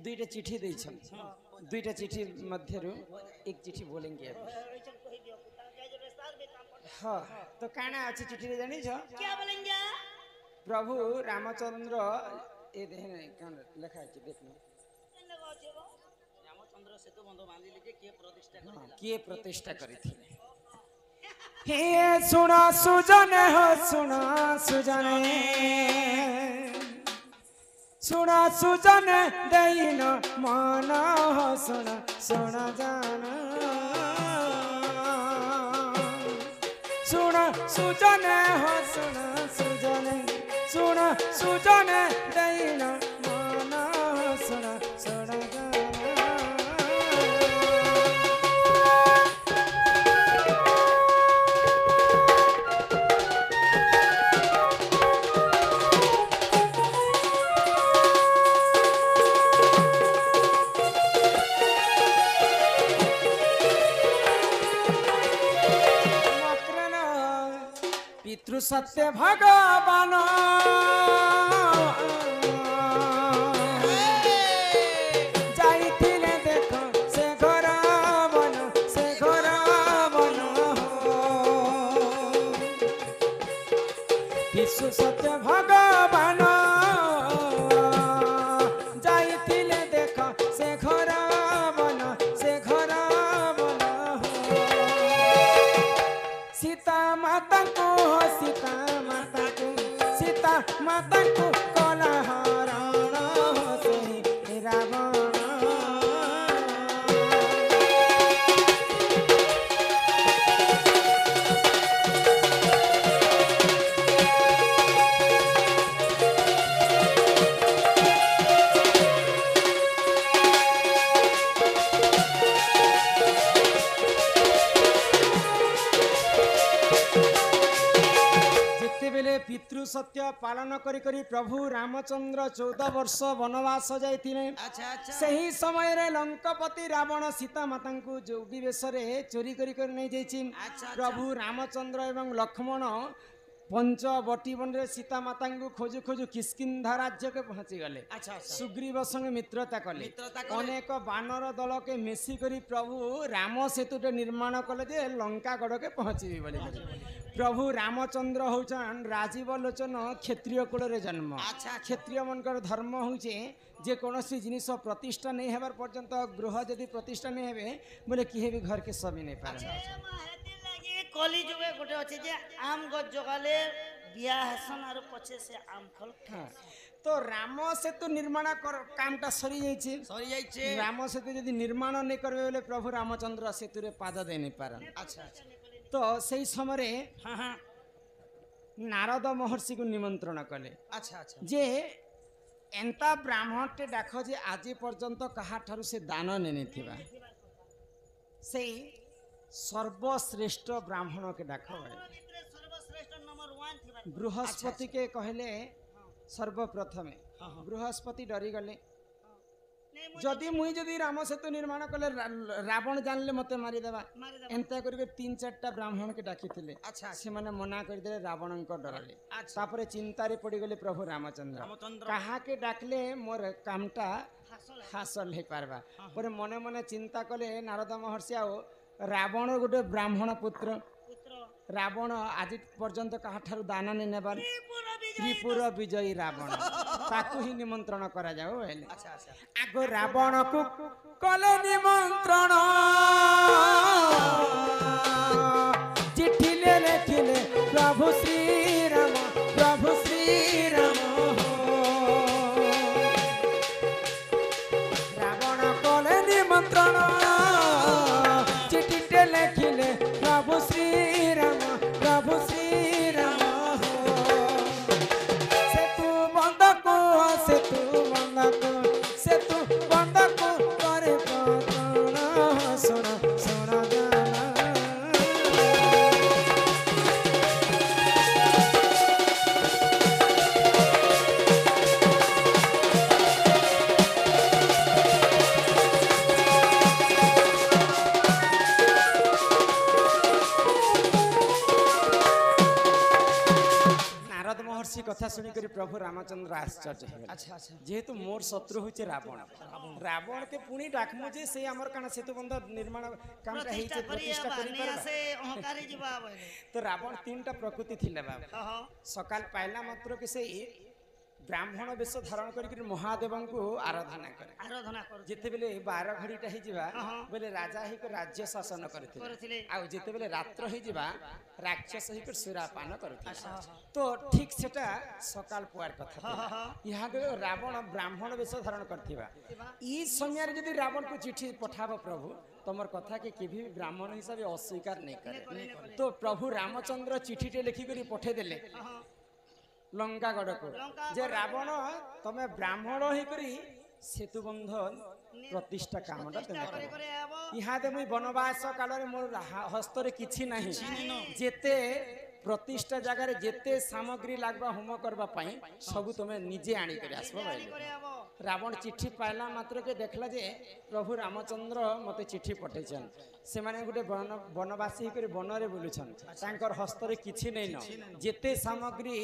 दुईटा चिठी देछन दुईटा चिठी मध्यरु एक चिठी बोलेंगे अभी हाँ तो काना अच्छी चिठी रे जानी छ क्या बोलेंगे प्रभु रामचंद्र ए देहन कान लिखा है देखना रामचंद्र सेतु बंध बांधिले जे के प्रतिष्ठा करथिला किए प्रतिष्ठा करिथिले हे सुना सुजन हो सुना सुजन सुना सुजन दैन मन हो सुना सुना जान सुना सुजन हो सुना सुजन सुना सुजन दैन मन हो सुना सुना जान पितृ सत्य भगवान जाइथिले देख से घर बन पितृ सत्य भगवान जाइथिले देख से घर बन सीता माता को सीता माता को कला हरण से रावण पितृ सत्य पालन करी करी प्रभु रामचंद्र 14 वर्ष वनवास जाइथिले अच्छा अच्छा सही समय रे लंकापति रावण सीता माता को जोगी बेश रे चोरी करी कर नहीं जाइछि प्रभु रामचंद्र एवं लक्ष्मण पंचवटी वन रे सीता माता को खोजु खोजु किष्किंधा राज्य के पहुंची गले सुग्रीव संग मित्रता कले अनेक बानर दल के मिसी करी प्रभु राम सेतु निर्माण कले जे लंका गढ़ के पहुंची बोली प्रभु रामचंद्र होचन राजीव लोचन क्षत्रिय कुल रे जन्म क्षत्रिय मनकर धर्म होचे जे कोनोसी जिनिस प्रतिष्ठा नहीं हेबार पर्यंत गृह जदि प्रतिष्ठा नहीं हेबे बोले किहे भी घर के सभी नहीं पारे कली जुगे गोटे अछि जे आम गज जगाले बिया हसन आरो पछे से आम फल तो राम सेतु निर्माण कामटा सरी जाइछे राम सेतु यदि निर्माण नहीं करबे बोले प्रभु रामचंद्र सेतु रे पाद दे नहीं पारन अच्छा तो सही समय नारद महर्षि को निमंत्रण कले अच्छा जे एंता ब्राह्मण टे डाक जे आज पर्यंत कहा ठारू से दान नेने थिबा से सर्वश्रेष्ठ ब्राह्मण के डाक सर्वश्रेष्ठ नंबर 1 थिबा बृहस्पति के कहले सर्वप्रथमे बृहस्पति डरी गले जदि मुई जदि राम सेतु निर्माण कले रावण जानले मते मारी देबा एंता करके 3-4टा ब्राह्मण के डाकिथिले से माने मना कर दे रावण को डरले तापरे चिंता रे पड़ी गले प्रभु रामचंद्र कहा के डाकले मोर कामटा हासिल हे पारबा पर मने मने चिंता कले नारद महर्षि आओ रावण गोटे ब्राह्मण पुत्र रावण आज पर्यंत कहा ठारू दान नहीं नेबार त्रिपुर विजयी रावण ताकू ही निमंत्रण करा जाओ आगो रावण को कले निमंत्रण चिट्ठी ले लिखिले प्रभु श्री राम रावण कले निमंत्रण चिट्ठी लिखिले प्रभु श्री राम सेतु बंद को करे सुना सुना जाना শুনিকি প্রভু রামচন্দ্র আশ্চর্য হয়ে আচ্ছা আচ্ছা যেহেতু মোর শত্রু হচ্ছে রাবণ রাবণ কে পুনি ডাকমু যে সে আমার কানা সেতু বন্ধ নির্মাণ কামটা প্রতিষ্ঠা হইছে করি প্রতিষ্ঠা করি নিয়ে আসে অহংকারী ଯିବା বলে তো রাবণ তিনটা প্রকৃতি ଥିଲା বাবা হ্যাঁ সকাল পাইলা মাত্র কি সেই ব্রাহ্মণ বেশ ধারণ করিকি মহাদেবଙ୍କୁ আরাধনা করে আরাধনা করু যেତେବେଳେ 12 ঘড়িটা ହେଇଯିବା ହଁ। ବେଲେ ରାଜା ହେଇକି ରାଜ୍ୟ ଶାସନ କରିଥିଲେ କରିଥିଲେ। ଆଉ ଯେତେବେଳେ ରାତ୍ର ହେଇଯିବା ରାକ୍ଷସ ହେଇକି ସୁରାପାନ କରୁଥିଲେ ଆଚ୍ଛା, ଆଚ୍ଛା। ତ ଠିକ ସେଟା ସକାଳ ପୁଆର କଥା ହଁ, ହଁ, ହଁ। ଇହାଦେ ରାବଣ ବ୍ରାହ୍ମଣ ବେଶ ଧାରଣ କରିଥିବା ଇ ସମୟରେ ଯଦି ରାବଣକୁ ଚିଠି ପଠାବ ପ୍ରଭୁ ତମର କଥା କେ କେଭି ବ୍ରାହ୍ମଣ ହିସାବରେ ଅସ୍ୱୀକାର ନେଇ करे ତ ପ୍ରଭୁ ରାମଚନ୍ଦ୍ର ଚିଠିଟେ ଲେଖିକରି ପଠେଇ ଦେଲେ ଲଙ୍କାଗଡ଼କୁ ଯେ ରାବଣ ତମେ ବ୍ରାହ୍ମଣ ହେଇକରି ସେତୁ ବନ୍ଧ ପ୍ରତିଷ୍ଠା କାମଟା ତମେ করে କର করে আবো ইহাদে মুই বনবাস কাଳରେ মোর হস্তরে কিছু ନାହିଁ যেতে ପ୍ରତିଷ୍ଠା ଜାଗାରେ ଯେତେ ସାମଗ୍ରୀ ଲାଗବା ହୋମ କରିବା ପାଇଁ ସବୁ ତମେ ନିଜେ ଆଣିକରି ଆସିବ জানি করে আবো রাবণ চিঠি পাইলা মাত্রকে দেখলা যে প্রভু রামচন্দ্র মতে চিঠি পঠাইছেন সেমানে গোটে বনবাসী করে বনরে বুলুছন তাঙ্কর হস্তরে কিছু নেই ন যেতে সামগ্রী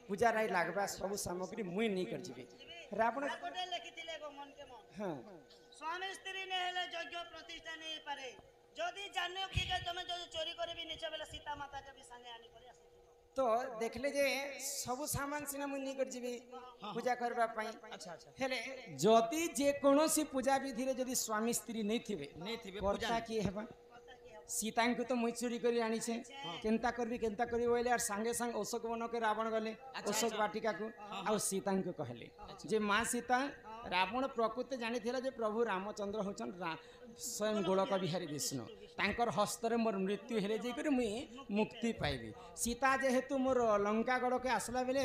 পূজা রাই লাগবা সবু সামগ্রী মুই নেই কর যাবি রাবণ গোটে লিখিଥିଲେ গো মনকে মন হ্যাঁ স্বামী স্ত্রী নে হেলে যজ্ঞ প্রতিষ্ঠা নেই পারে যদি জানো কি যে তুমি যদি চোরি করবি নিচে বেলা সীতা মাতা কে भी संगे आनी করে আসিथिबो তো দেখলে যে সবু সামান সিনা মুই নেই কর যাবি পূজা করবা পাই আচ্ছা আচ্ছা হেলে যদি যে কোনসি পূজা বিধিরে যদি স্বামী স্ত্রী নেই থিবে নেই থিবে কর্তা কি হেবা সীতাଙ୍କୁ তো মুই চুরি করে আনিছে কেনতা করবি বলে আর সাঙ্গে সাঙ্গে অশোক বনকে রাবণ গলে অশোক বাটিকাকু আর সীতাଙ୍କୁ কহলে যে মা সীতা রাবণ প্রকৃতি জানিଥିଲା যে প্রভু রামচন্দ্র হচ্ছেন স্বয়ং গোলক বিহারী বিষ্ণু তাঙ্কর হস্তরে মোর মৃত্যু হেলে যাইকরি মুই মুক্তি পাইবি সীতা যেহেতু মোর লঙ্কাগড়কে আসলা বেলে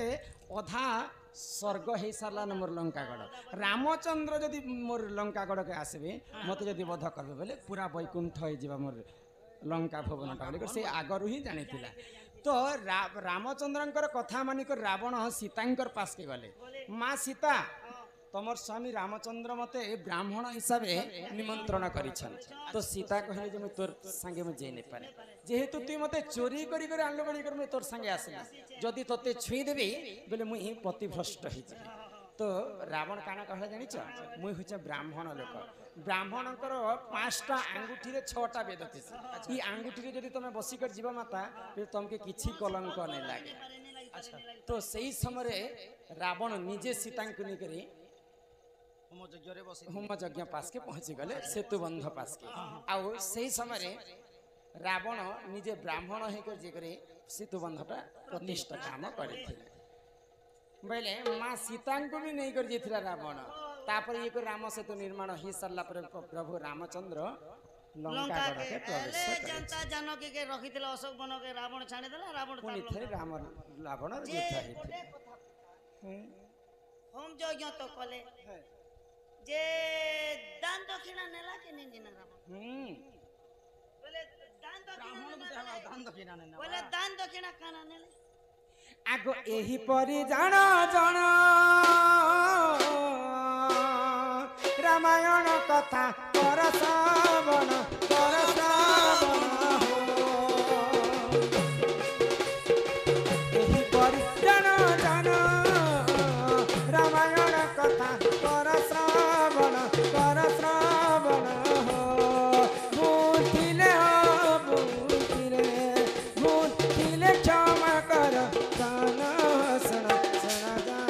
অধা স্বর্গ হয়ে সারলা মোর লঙ্কাগড় রামচন্দ্র যদি মোর লঙ্কাগড়কে আসবে মতো যদি বধ করবে বলে পুরা বৈকুণ্ঠ হয়ে যাবা মোর লঙ্কা ভবনটা বলে সে আগরু হি জানিଥିଲା তো রামচন্দ্রঙ্কর কথা মানিক রাবণ সীতাঙ্কর পাশকে গলে মা সীতা তোমার স্বামী রামচন্দ্র মতে ব্রাহ্মণ হিসাবে নিমন্ত্রণ করেছেন তো সীতা কহিলে যে তোর সঙ্গে মু যাই নাই পারে যেহেতু তুই মতে চোরি করি করে আনলো বলি করে মুই তোর সঙ্গে আসিনি যদি তোতে ছুঁই দেবি বলে মুই পতিভ্রষ্ট হয়ে যাবি তো রাবণ কানা কহলা জানিছ মুই হচ্ছে ব্রাহ্মণ লোক ব্রাহ্মণଙ୍କର 5টা আঙ্গুঠিরে 6টা বেদ আছে এই আঙ্গুঠিরে যদি তুমি বসিকর জীব মাতা তোমাকে কিছু কলঙ্ক নাই লাগে আচ্ছা তো সেই সময়ে রাবণ নিজে সীতাଙ୍କୁ নিকরি হোম যজ্ঞরে বসে হোম যজ্ঞ পাশকে পৌঁছি গলে সেতু বন্ধ পাশকে আউ সেই সময়ে রাবণ নিজে ব্রাহ্মণ হইকর যে করে সেতু বন্ধটা প্রতিষ্ঠা কাম করিଥିଲେ বলে মা সীতাଙ୍କୁ ବି ନେଇକରି ଯାଇଥିଲା ରାବଣ ତାପରେ ଇଏ ରାମ ସେତୁ ନିର୍ମାଣ ହେଇ ସାରିଲା ପରେ ପ୍ରଭୁ ରାମଚନ୍ଦ୍ର ଲଙ୍କାଗଡ଼ରେ ପ୍ରବେଶ କଲେ जनता जानकी के रखिथिले अशोक बन के रावण छाणी देला रावण ପୁଣି ଥରେ ରାବଣ जे ଯୁଦ୍ଧ गोटे ହେଇଥିଲା कथा होम यज्ञ तो कले जे दान दक्षिणा नेला कि नहीं ना रावण बोले दान दक्षिणा দান দক্ষিণা নেনা बोले दान दक्षिणा काना नेले আগ এহিপরি জাণ জণ রামায়ণ কথা কর শ্রবণ এহিপরি জাণ জণ রামায়ণ কথা কর শ্রবণ বুঝিলে বুঝিলে ক্ষমা কর জান শোনা শোনা জানা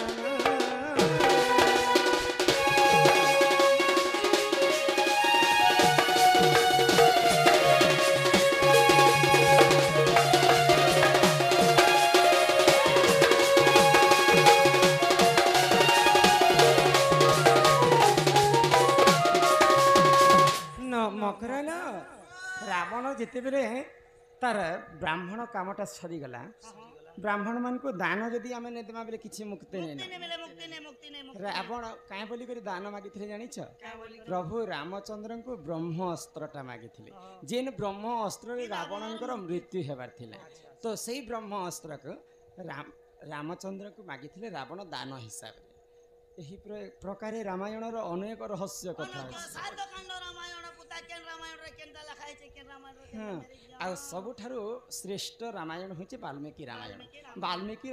ମକରଲ ରାବଣ ଯେତେବେଳେ ତାର ବ୍ରାହ୍ମଣ କାମଟା ସରିଗଲା ବ୍ରାହ୍ମଣ ମାନଙ୍କୁ ଦାନ ଯଦି ଆମେ ନେଦେମା ବେଲେ କିଛି ମୁକ୍ତି ନେଇ मुक्ति नहीं मिले मुक्ति नहीं मुक्ति नहीं मुक्ति ରାବଣ କାହିଁ ବୋଲି କରି ଦାନ ମାଗିଥିଲେ ଜାଣିଛ क्या बोली ପ୍ରଭୁ ରାମଚନ୍ଦ୍ରଙ୍କୁ ବ୍ରହ୍ମ ଅସ୍ତ୍ରଟା ମାଗିଥିଲେ ଯେନ୍ ବ୍ରହ୍ମ ଅସ୍ତ୍ରରେ ରାବଣଙ୍କର ମୃତ୍ୟୁ ହେବାର ଥିଲା ତ ସେଇ ବ୍ରହ୍ମ ଅସ୍ତ୍ରକୁ ରାମଚନ୍ଦ୍ରଙ୍କୁ ମାଗିଥିଲେ ରାବଣ ଦାନ ହିସାବରେ ଏହି ପ୍ରକାରେ ରାମାୟଣର ଅନେକ ରହସ୍ୟ କଥା ଅଛି सात खंड रामायण पुता ଲେଖା କେନ୍ ରାମାୟଣ ରେ କେନ୍ତା ଲେଖା ହେଇଛି କେନ୍ ରାମାୟଣ ରେ ହଁ ଆଉ ସବୁଠାରୁ ଶ୍ରେଷ୍ଠ ରାମାୟଣ ହେଉଛି ବାଲ୍ମୀକି ରାମାୟଣ ବାଲ୍ମୀକି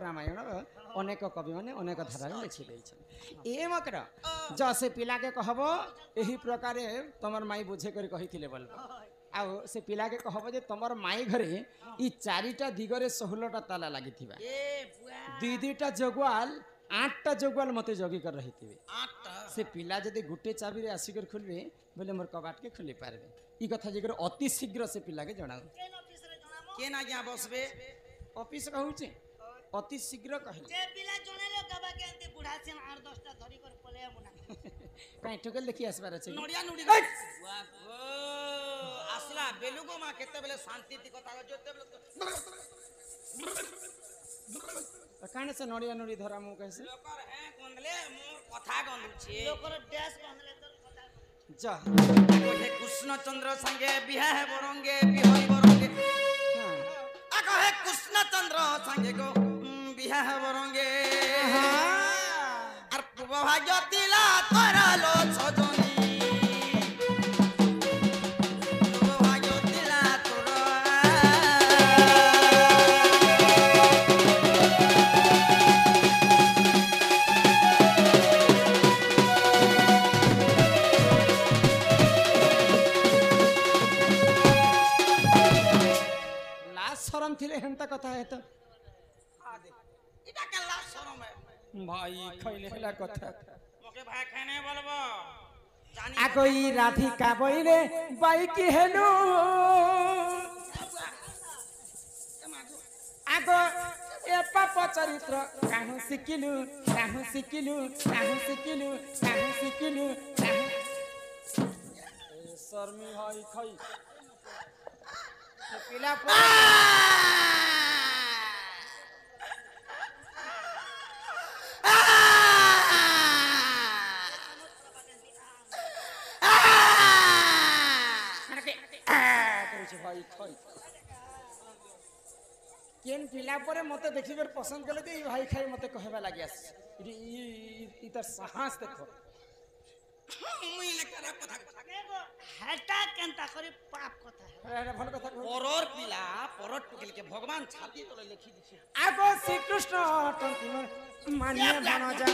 ରାମାୟଣ ଅନେକ କବିମାନେ ଅନେକ ଧାରାରେ ଲେଖି ଦେଇଛନ୍ତି ଏ ମକର ଯ ସେ ପିଲାକେ କହବ ଏହି ପ୍ରକାରେ ତମର ମାଇ ବୁଝେ କରି କହିଥିଲେ ବୋଲ ଆଉ ସେ ପିଲାକେ କହବ ଯେ ତମର ମାଇ ଘରେ ଇ ଚାରିଟା ଦିଗରେ 16ଟା ତାଲା ଲାଗିଥିବା ଏ ବୁଆ ଦୁଇଟା ଜଗୁଆଲ 8ଟା ଜଗୁଆଲ ମତେ ଜଗି କରି ରହିଥିବେ ଆଠଟା से पिला जदि गोटे चाबी आसिक खोलबे बोले मोर कबाट के खोली पारबे ई कथा जे अति शीघ्र से पिला के जणाऊ केन ऑफिस रे जणामो केन आज्ञा बसबे ऑफिस कहूचे अति शीघ्र कहले जे पिला जणेलो कबा के अंते बुढ़ा से 8-10टा धरी कर पले मुना काई ठोकल देखि आसबार अछि नडिया नुडी बुआ गो आसला बेलुगो मा केते बेले शांति ती कथा जोते बेले काने से नडिया नडी धरा मु कैसे लोकर है कोनले मोर कथा गंदुछे लोकर डैश कहले तो कथा जा हे कृष्ण चंद्र संगे बिहा है बरंगे बिहरी बरंगे हां आको हे कृष्ण चंद्र संगे गो बिहा है बरंगे আর পূর্ব ভাগ্য দিলা তরালো সজনী পূর্ব ভাগ্য দিলা তোরা लास्ट शरम थिले हेंता कथा है तो এটা কেলা শরম है भाई खइले हला कथा मोके भाई खाने बोलबो जानी आगोई राधिका बइले बाई की हेनु आगो ए पाप चरित्र काहु सिकिलु काहु सिकिलु काहु सिकिलु काहु सिकिलु काहु ए शर्मी भाई खई ए पिला भाई खई केन पिला परे मते देखिबर पसंद कले जे भाई खाई मते कहबा लागि आस ई तर साहस देखो মুই লেখারা কথা देखो हटा केनता करी पाप कथा अरे भल कथा कहो পরর পিলা পরর টুকেল के भगवान छाती तले लिखि दिছে आगो श्री कृष्ण टंकी मान्य बन जा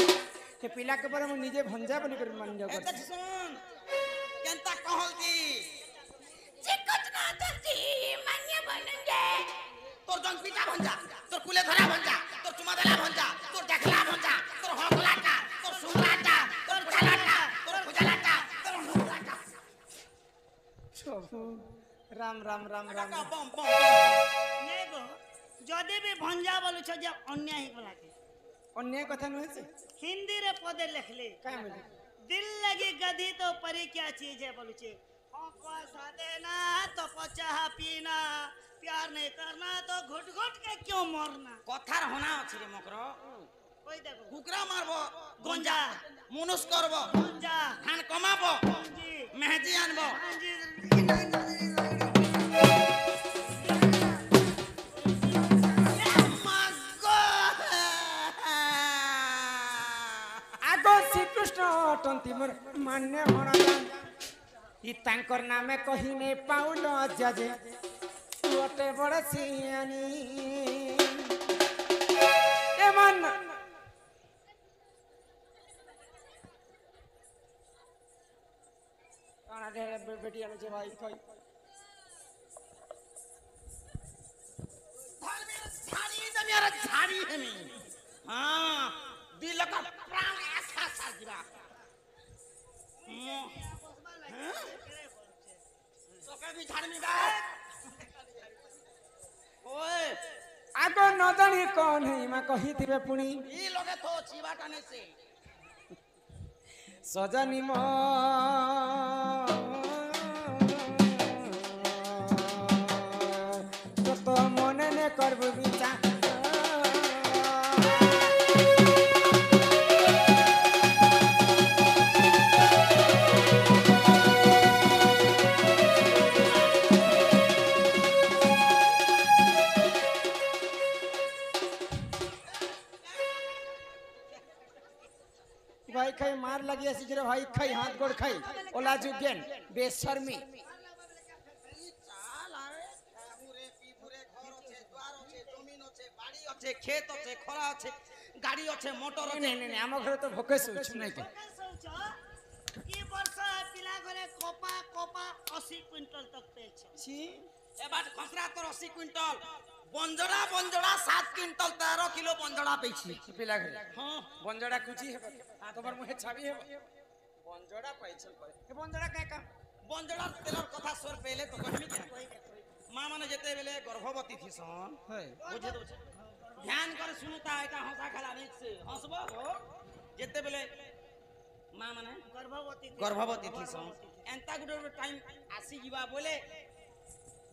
के पिला के परे मु निजे भंजा बोली कर मान्य कर এত শুন কেনতা कहल दी चिकटना तंती मान्य बनंगे তোর জং পিতা ভঞ্জা তোর কুলে ধরা ভঞ্জা তোর চুমা দেলা ভঞ্জা তোর দেখলা ভঞ্জা তোর হকলাটা তোর সুংলাটা তোর ফুলাটা তোর ফুজালাটা তোর হুলাটা प्रभु राम राम राम राम बम बम नेगो जदि भी भंजा बोलु छ जे अन्याय ही बोला के अन्य कथा न होছে हिंदी रे पदे लिखले काय मिले दिल लगी गधी तो परी क्या चीज है बोलू छे पैसा देना तो पचाह पीना प्यार नहीं करना तो घुट घुट के क्यों मरना কথার হনা আছে রে মকর कोई देखो কুকরা মারবো गंजा মনুষ করব गंजा ধান কমাবো जी মেহেদি আনবো हाँ जी आगो श्री कृष्ण टंती मोर मान्य भणजान ई तांकर नामे कहिने पाउल अजाजे ओटे बड़ सियानी ए मन काना दे बेटिया लो जे भाई कोई झाड़ी दे मेरा झाड़ी है मी हां दिल का प्राण ऐसा सा गिरा तो कभी झाड़ में गा ओए आगो न जानी कौन है मा कही थिबे पुणी ई लगे तो चिवाटाने से सजनी मो तो मने ने करबु विचार भाई खाई मार लगी ऐसी जरा हई खाई हाथ गोड़ खाई ओला जुगेन बेशर्मी চাল আরে খাবুরে পিবুরে ঘর আছে দ্বার আছে জমিন আছে বাড়ি আছে ক্ষেত আছে খরা আছে গাড়ি আছে মোটর আছে नहीं नहीं नहीं आम घर तो भोके सोच नहीं के এই বর্ষ পিলা ঘরে কপা কপা 80 কুইন্টাল তক পেয়েছে छी এবার খসরা তোর 80 কুইন্টাল বঞ্জড়া বঞ্জড়া 7 কুইন্টাল 13 কিলো বঞ্জড়া পেয়েছি पिला घर হ্যাঁ बंजड़ा कुची है তোমার মুহে ছাবি है बंजड़ा पाइछल करे ए बंजड़ा काय काम বঞ্জড়ার তেলর কথা সর পেলে তো কইমি কেন মা মানে যেতে বেলে গর্ভবতী থিসন है বুঝে দউছে ধ্যান করে শুনুতা এটা হসা খেলা নিচ্ছে হসবো যেতে বেলে মা মানে গর্ভবতী থিসন এন্তা গুডে টাইম আসি ଯିବା বলে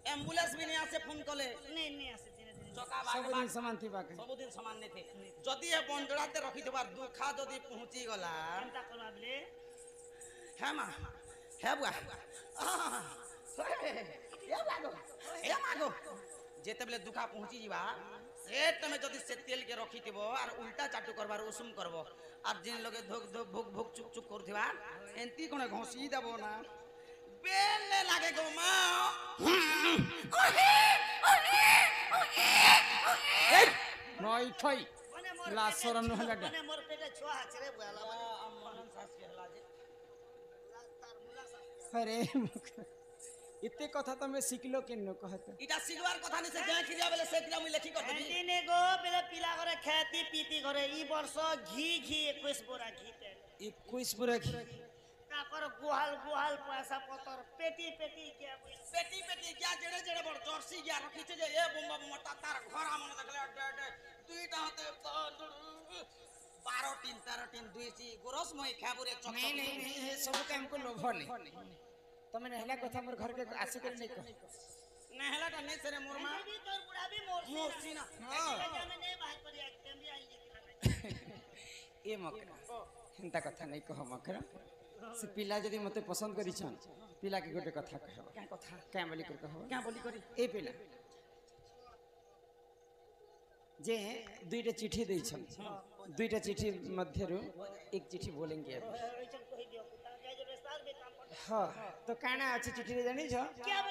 অ্যাম্বুলেন্স भी नहीं आसे फोन कले নেই আছে ধীরে ধীরে চকা सब বাগ दिन समान थी बाके ସବୁଦିন ସମାନ ନେଇ थे ଯଦି ଏ ବଞ୍ଜଡ଼ାତେ ରଖିଥିବାର ଦୁଃଖା ଯଦି ପହଞ୍ଚି ଗଲା চিন্তা করবা বলে ହେ ମା ହେ ବୁଆ ଏ ମାଗୋ ଯେତେବେଳେ ଦୁଃଖା ପହଞ୍ଚି ଯିବା ସେ ତମେ ଯଦି ସେ ତେଲକେ ରଖିଥିବ ଆର ଉଲ୍ଟା ଚାଟୁ କରବାର ଉଷୁମ କରବ আর ଯେନ୍ ଲগে ଧୋକ ଧୋକ ଭୁକ ଭୁକ ଚୁକ ଚୁକ କରୁଥିବା ଏନ୍ତି କଣ ଘଷି ଦେବ ନା ବେଲେ ଲାଗେ ଗো ମା নই খাই মানে মোর লাজ শরম ন হলা মানে মোর পেটে ছোয়া আছে রে বুয়ালা अरे इतने कथा तमे सिखलो किन्नो कहते ইটা সিলবার কথা নি সে গাঁ খিরিয়া বেলে সে কিরা মুই লেখি কর দেবি দিনে গো বেলে পিলা ঘরে খেতি পিতি ঘরে এই বর্ষ ঘি 21 बोरा ঘি তেল 21 पूरा তারপর গুহাল গুহাল পয়সা পতর পেটি পেটি গিয়া পেটি পেটি গিয়া জেড়ে জেড়ে বড় জর্সি গিয়া রখিছে যে এ বোম্বা বোম্বা তার ঘর আমন দেখলে দুইটা হাতে 12 টিন 13 টিন দুইছি গোরস মই খাবুরে চক नहीं नहीं नहीं ये सब काम को लोभ नहीं तमे नहला कथा मोर घर के आसे कर नहीं कह নেহলাটা নেই সেরে মোর মা भी तोर बुढ़ा भी मोर মরছি না में नहीं बात करी एकदम भी आई ए मकरा हेंता कथा नहीं कह मकरा से पिला जदी मते पसंद करी छन पिला के गोटे कथा कहब क्या কথা क्या बोली कर कहब क्या बोली करी ए पिला जे दुईटा चिट्ठी दै छन दुईटा चिट्ठी मध्यरु एक चिट्ठी बोलेंगे अब कही दियो जाय जो रेस्टार में काम कर हां तो काना अछि चिट्ठी रे जानी छ क्या बोले